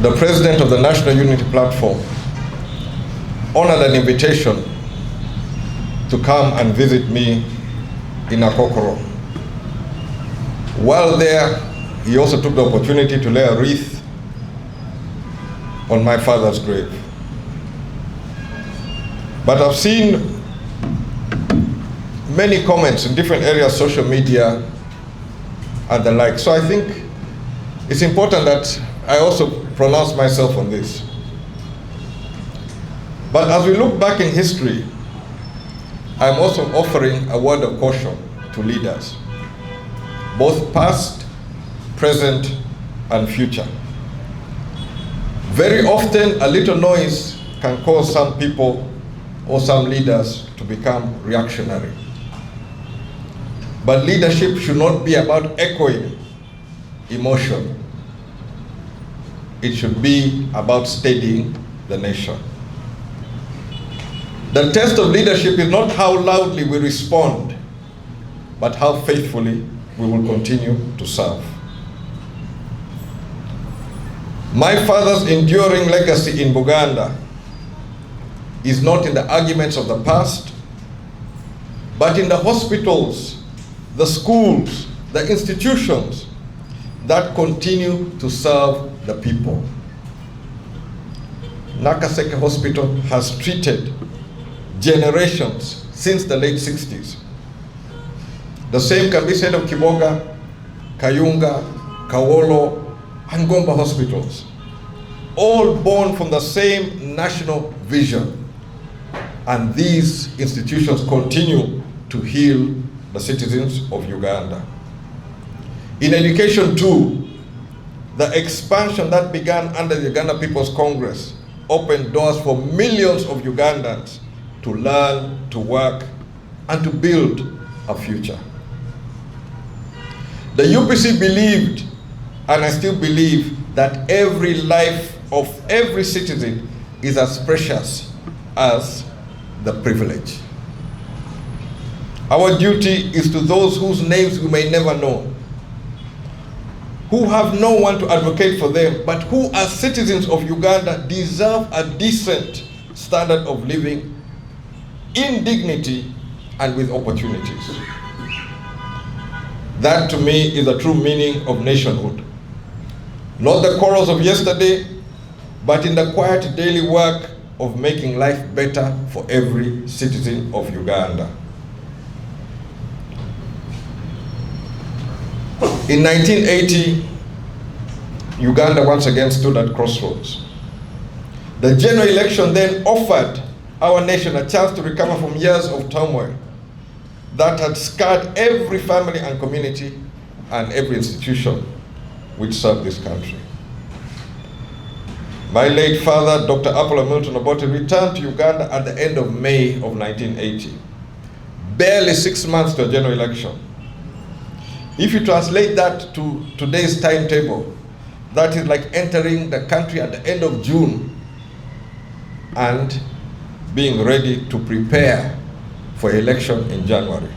the president of the National Unity Platform honored an invitation to come and visit me in Akokoro. While there, he also took the opportunity to lay a wreath on my father's grave. But I've seen many comments in different areas, social media and the like. So I think it's important that I also pronounce myself on this. But as we look back in history, I'm also offering a word of caution to leaders, both past, present, and future. Very often, a little noise can cause some people or some leaders to become reactionary. But leadership should not be about echoing emotion. It should be about steadying the nation. The test of leadership is not how loudly we respond, but how faithfully we will continue to serve. My father's enduring legacy in Buganda is not in the arguments of the past, but in the hospitals, the schools, the institutions that continue to serve the people. Nakaseke Hospital has treated generations since the late 60s. The same can be said of Kiboga, Kayunga, Kawolo, and Gomba hospitals, all born from the same national vision. And these institutions continue to heal the citizens of Uganda. In education too, the expansion that began under the Uganda People's Congress opened doors for millions of Ugandans to learn, to work, and to build a future. The UPC believed, and I still believe, that every life of every citizen is as precious as the privilege. Our duty is to those whose names we may never know, who have no one to advocate for them, but who as citizens of Uganda deserve a decent standard of living in dignity and with opportunities. That to me is the true meaning of nationhood. Not the quarrels of yesterday, but in the quiet daily work of making life better for every citizen of Uganda. In 1980, Uganda once again stood at crossroads. The general election then offered our nation a chance to recover from years of turmoil that had scarred every family and community and every institution which served this country. My late father, Dr. Apollo Milton Obote, returned to Uganda at the end of May of 1980, barely 6 months to a general election. If you translate that to today's timetable, that is like entering the country at the end of June and being ready to prepare for election in January.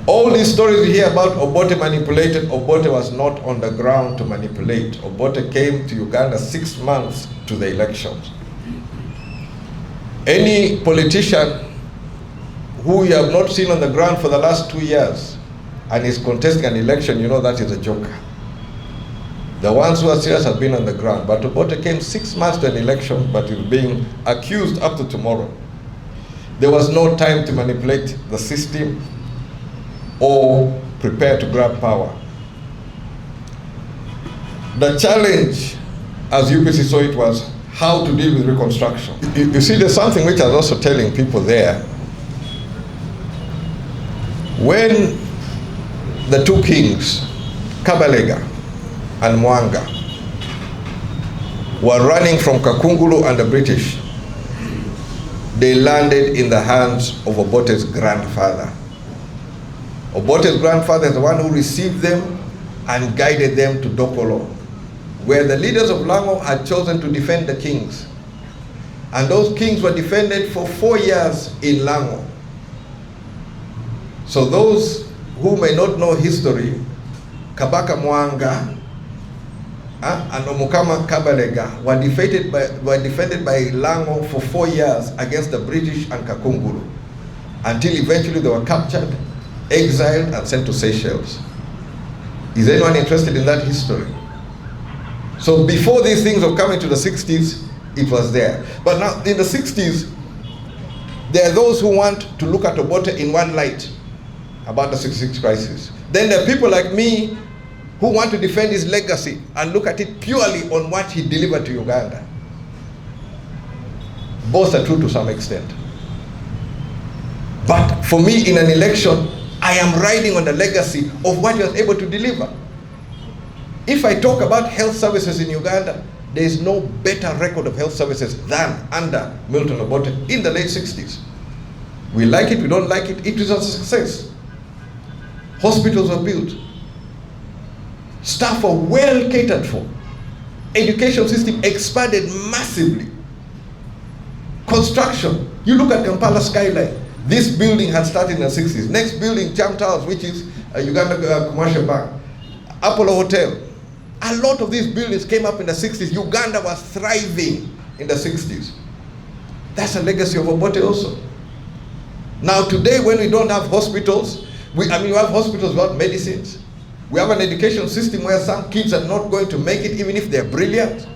All these stories you hear about Obote manipulated, Obote was not on the ground to manipulate. Obote came to Uganda 6 months to the elections. Any politician who you have not seen on the ground for the last 2 years and is contesting an election, you know that is a joker. The ones who are serious have been on the ground. But Obote came 6 months to an election, but is being accused up to tomorrow. There was no time to manipulate the system or prepare to grab power. The challenge, as UPC saw it, was how to deal with reconstruction. You see, there's something which I was also telling people there. When the two kings, Kabalega and Mwanga, were running from Kakungulu and the British, they landed in the hands of Obote's grandfather. Obote's grandfather is the one who received them and guided them to Dokolo, where the leaders of Lango had chosen to defend the kings. And those kings were defended for 4 years in Lango. So those who may not know history, Kabaka Mwanga and Omukama Kabalega were defeated by Lango for 4 years against the British and Kakungulu, until eventually they were captured, exiled, and sent to Seychelles. Is anyone interested in that history? So before these things of coming to the 60s, it was there. But now in the 60s, there are those who want to look at Obote in one light about the 66 crisis. Then there are people like me who want to defend his legacy and look at it purely on what he delivered to Uganda. Both are true to some extent. But for me, in an election, I am riding on the legacy of what he was able to deliver. If I talk about health services in Uganda, there is no better record of health services than under Milton Obote in the late 60s. We like it, we don't like it, it was a success. Hospitals were built. Staff were well catered for. Education system expanded massively. Construction, you look at Kampala skyline. This building had started in the 60s. Next building, Cham Towers, which is Uganda Commercial Bank. Apollo Hotel. A lot of these buildings came up in the 60s. Uganda was thriving in the 60s. That's a legacy of Obote also. Now today, when we don't have hospitals, we have hospitals without medicines. We have an education system where some kids are not going to make it even if they're brilliant.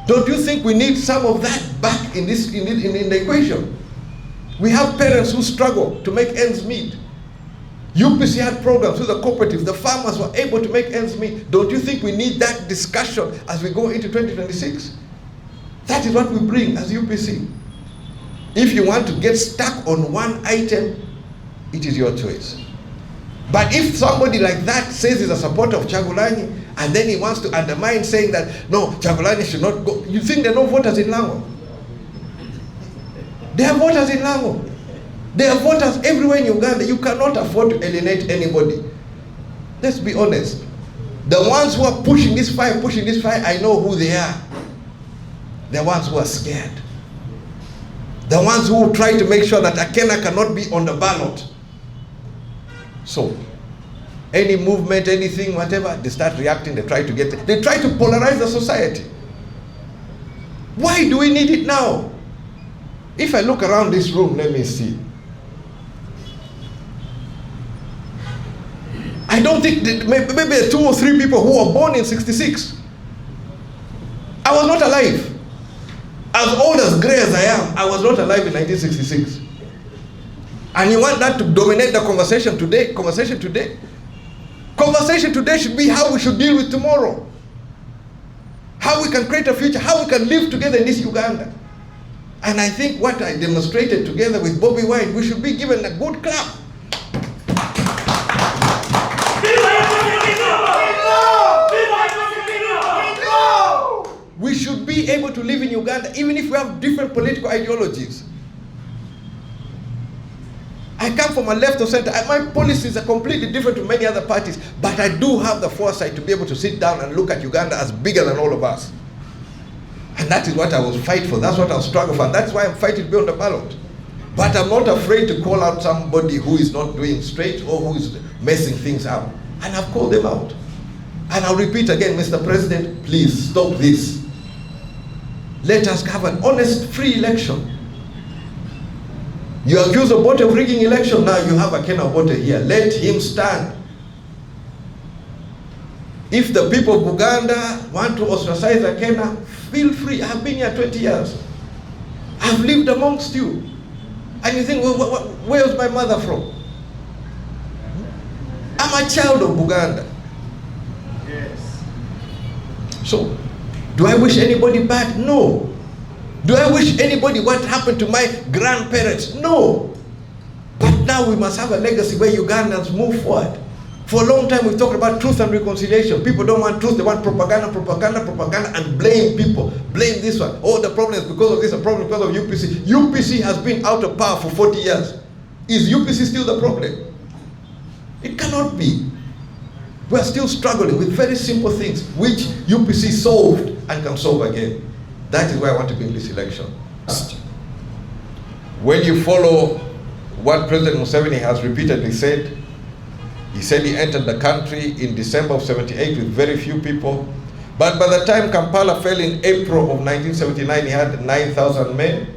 Don't you think we need some of that back in the equation? We have parents who struggle to make ends meet. UPC had programs with the cooperatives. The farmers were able to make ends meet. Don't you think we need that discussion as we go into 2026? That is what we bring as UPC. If you want to get stuck on one item, it is your choice. But if somebody like that says he's a supporter of Kyagulanyi, and then he wants to undermine saying that, no, Kyagulanyi should not go, you think there are no voters in Lango? There are voters in Lango. There are voters everywhere in Uganda. You cannot afford to alienate anybody. Let's be honest. The ones who are pushing this fire, I know who they are. The ones who are scared. The ones who try to make sure that Akena cannot be on the ballot. So, any movement, anything, whatever, they start reacting, they try to polarize the society. Why do we need it now? If I look around this room, let me see. I don't think that maybe there are 2 or 3 people who were born in 66. I was not alive. As old as grey as I am, I was not alive in 1966. And you want that to dominate the conversation today? Conversation today should be how we should deal with tomorrow. How we can create a future, how we can live together in this Uganda. And I think what I demonstrated together with Bobby Wine, we should be given a good clap. We should be able to live in Uganda even if we have different political ideologies. I come from a left or center. My policies are completely different to many other parties, but I do have the foresight to be able to sit down and look at Uganda as bigger than all of us. And that is what I will fight for. That's what I'll struggle for. And that's why I'm fighting to be on the ballot. But I'm not afraid to call out somebody who is not doing straight or who is messing things up. And I've called them out. And I'll repeat again, Mr. President, please stop this. Let us have an honest, free election. You accuse Obote of rigging election, now you have Akena Obote here. Let him stand. If the people of Uganda want to ostracize Akena, feel free. I've been here 20 years. I've lived amongst you. And you think, where's my mother from? I'm a child of Uganda. Yes. So, do I wish anybody bad? No. Do I wish anybody what happened to my grandparents? No. But now we must have a legacy where Ugandans move forward. For a long time we've talked about truth and reconciliation. People don't want truth, they want propaganda, and blame people. Blame this one. Oh, the problem is because of this, the problem is because of UPC. UPC has been out of power for 40 years. Is UPC still the problem? It cannot be. We're still struggling with very simple things, which UPC solved and can solve again. That is why I want to be in this election. When you follow what President Museveni has repeatedly said, he said he entered the country in December of '78 with very few people. But by the time Kampala fell in April of 1979, he had 9,000 men.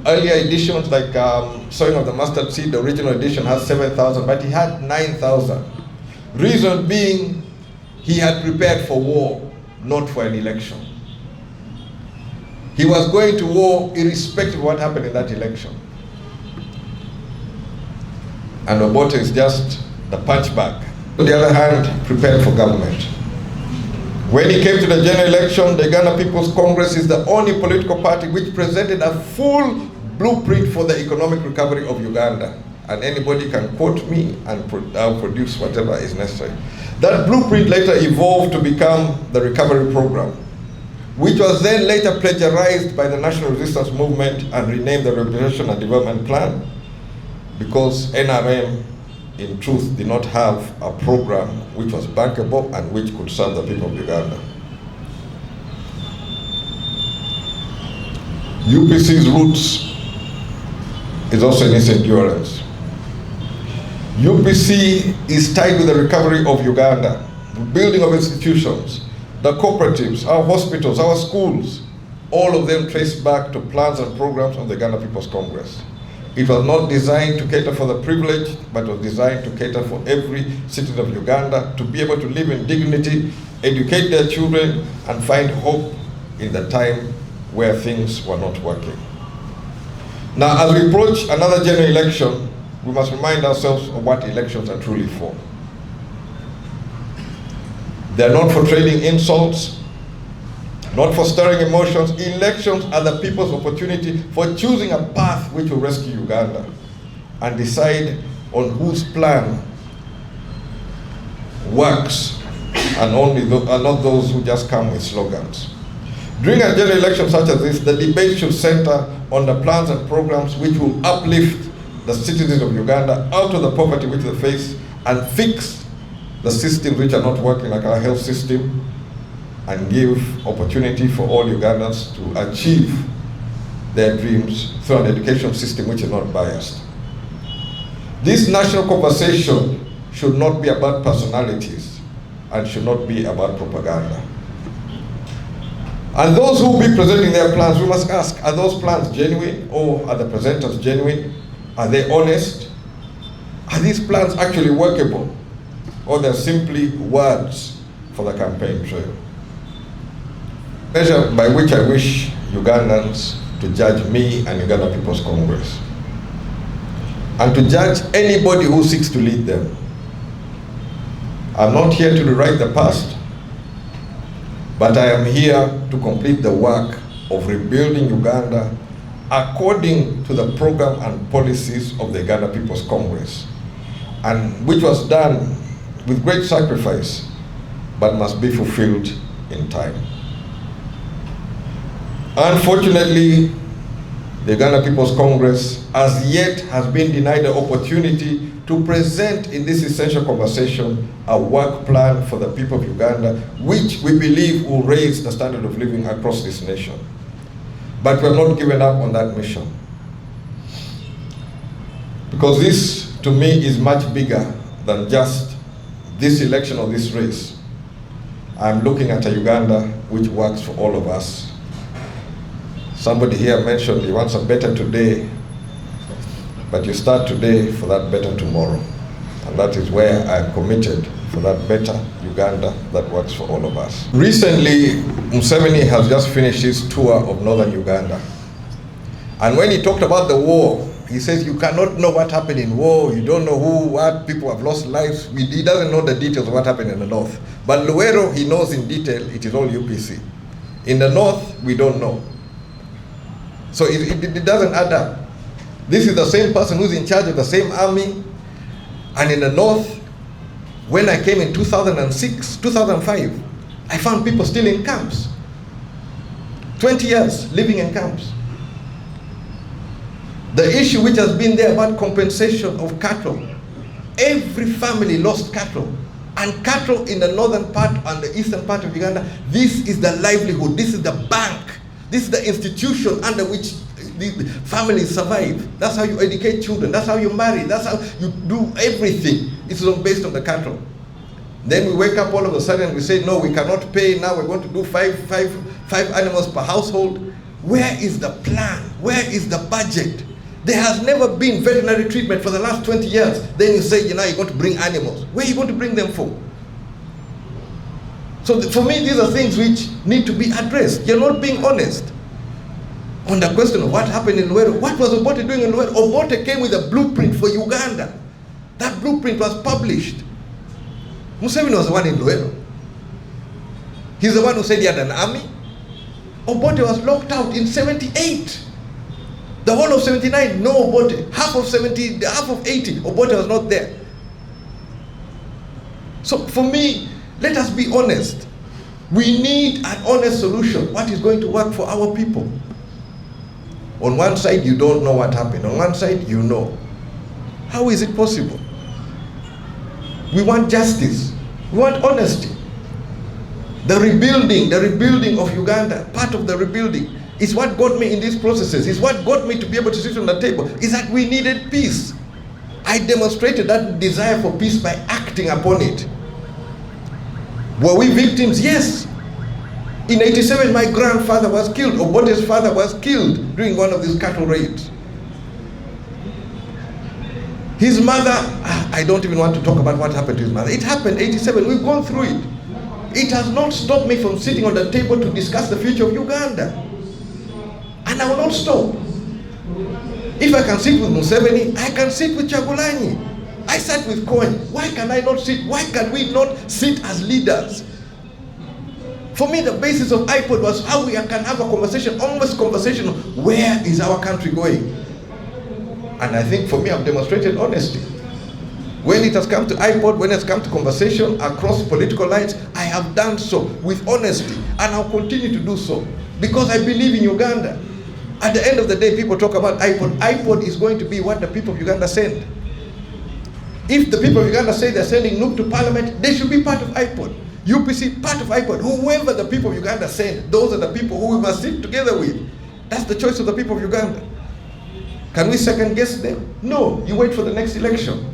Earlier editions like Sowing of the Mustard Seed, the original edition has 7,000, but he had 9,000. Reason being, he had prepared for war, not for an election. He was going to war irrespective of what happened in that election. And Obote is just the punch bag. On the other hand, prepared for government. When he came to the general election, the Uganda People's Congress is the only political party which presented a full blueprint for the economic recovery of Uganda. And anybody can quote me and I'll produce whatever is necessary. That blueprint later evolved to become the recovery program, which was then later plagiarized by the National Resistance Movement and renamed the Rehabilitation and Development Plan, because NRM in truth did not have a program which was bankable and which could serve the people of Uganda. UPC's roots is also in its endurance. UPC is tied with the recovery of Uganda, the building of institutions, the cooperatives, our hospitals, our schools, all of them traced back to plans and programs of the Uganda People's Congress. It was not designed to cater for the privileged, but was designed to cater for every citizen of Uganda to be able to live in dignity, educate their children, and find hope in the time where things were not working. Now, as we approach another general election, we must remind ourselves of what elections are truly for. They're not for trading insults, not for stirring emotions. Elections are the people's opportunity for choosing a path which will rescue Uganda and decide on whose plan works, and not those who just come with slogans. During a general election such as this, the debate should center on the plans and programs which will uplift the citizens of Uganda out of the poverty which they face and fix the systems which are not working, like our health system, and give opportunity for all Ugandans to achieve their dreams through an education system which is not biased. This national conversation should not be about personalities and should not be about propaganda. And those who will be presenting their plans, we must ask, are those plans genuine, or are the presenters genuine? Are they honest? Are these plans actually workable, or they're simply words for the campaign trail? Measure by which I wish Ugandans to judge me and Uganda People's Congress, and to judge anybody who seeks to lead them. I'm not here to rewrite the past, but I am here to complete the work of rebuilding Uganda according to the program and policies of the Uganda People's Congress, and which was done with great sacrifice, but must be fulfilled in time. Unfortunately, the Uganda People's Congress as yet has been denied the opportunity to present in this essential conversation a work plan for the people of Uganda, which we believe will raise the standard of living across this nation. But we have not given up on that mission, because this, to me, is much bigger than just this election or this race. I'm looking at a Uganda which works for all of us. Somebody here mentioned he wants a better today, but you start today for that better tomorrow. And that is where I'm committed for that better Uganda that works for all of us. Recently, Museveni has just finished his tour of northern Uganda. And when he talked about the war, he says you cannot know what happened in war, you don't know who, what, people have lost lives. He doesn't know the details of what happened in the north. But Luero, he knows in detail, it is all UPC. In the north, we don't know. So it doesn't add up. This is the same person who's in charge of the same army. And in the north, when I came in 2006, 2005, I found people still in camps. 20 years living in camps. The issue which has been there about compensation of cattle. Every family lost cattle. And cattle in the northern part and the eastern part of Uganda, this is the livelihood, this is the bank. This is the institution under which the families survive. That's how you educate children. That's how you marry. That's how you do everything. It's based on the cattle. Then we wake up all of a sudden and we say, no, we cannot pay, now we're going to do five animals per household. Where is the plan? Where is the budget? There has never been veterinary treatment for the last 20 years. Then you say, you're going to bring animals. Where are you going to bring them for? So for me, these are things which need to be addressed. You're not being honest. On the question of what happened in Luero, what was Obote doing in Luero? Obote came with a blueprint for Uganda. That blueprint was published. Museveni was the one in Luero. He's the one who said he had an army. Obote was locked out in 78. The whole of 79, no Obote. Half of 70, half of 80, Obote was not there. So for me, let us be honest. We need an honest solution. What is going to work for our people? On one side, you don't know what happened. On one side, you know. How is it possible? We want justice. We want honesty. The rebuilding of Uganda, part of the rebuilding, is what got me in these processes, is what got me to be able to sit on the table, is that we needed peace. I demonstrated that desire for peace by acting upon it. Were we victims? Yes. In 87, my grandfather was killed. Obote's father was killed during one of these cattle raids. His mother, I don't even want to talk about what happened to his mother. It happened 87, we've gone through it. It has not stopped me from sitting on the table to discuss the future of Uganda. And I will not stop. If I can sit with Museveni, I can sit with Kyagulanyi. I sat with Cohen. Why can I not sit? Why can we not sit as leaders? For me, the basis of iPod was how we can have a conversation, honest conversation, where is our country going? And I think for me, I've demonstrated honesty. When it has come to iPod, when it has come to conversation across political lines, I have done so with honesty, and I'll continue to do so, because I believe in Uganda. At the end of the day, people talk about iPod. iPod is going to be what the people of Uganda send. If the people of Uganda say they're sending Nuke to parliament, they should be part of iPod. UPC, part of iPod. Whoever the people of Uganda send, those are the people who we must sit together with. That's the choice of the people of Uganda. Can we second guess them? No, you wait for the next election.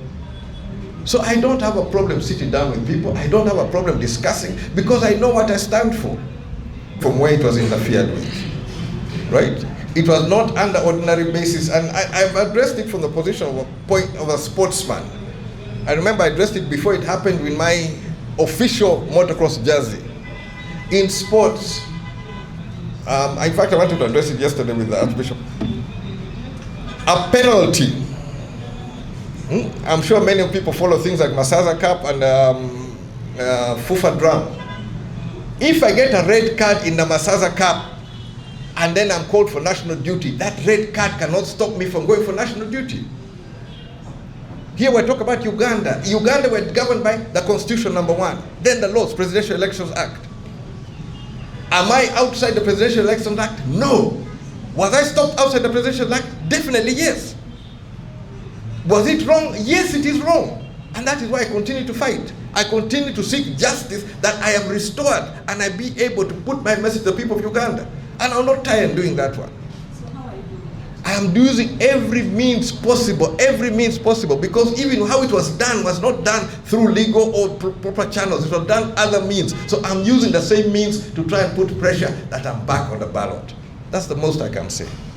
So I don't have a problem sitting down with people. I don't have a problem discussing, because I know what I stand for. From where it was interfered with, right? It was not under ordinary basis, and I've addressed it from the position of a sportsman. I remember I addressed it before it happened with my official motocross jersey. In sports, in fact, I wanted to address it yesterday with the Archbishop. A penalty. I'm sure many people follow things like Masaza Cup and Fufa Drum. If I get a red card in the Masaza Cup and then I'm called for national duty, that red card cannot stop me from going for national duty. Here we talk about Uganda. Uganda were governed by the Constitution, #1. Then the laws, Presidential Elections Act. Am I outside the Presidential Elections Act? No. Was I stopped outside the Presidential Act? Definitely yes. Was it wrong? Yes, it is wrong. And that is why I continue to fight. I continue to seek justice, that I am restored and I be able to put my message to the people of Uganda. And I'll not tire in doing that one. I am using every means possible, because even how it was not done through legal or proper channels. It was done other means. So I'm using the same means to try and put pressure that I'm back on the ballot. That's the most I can say.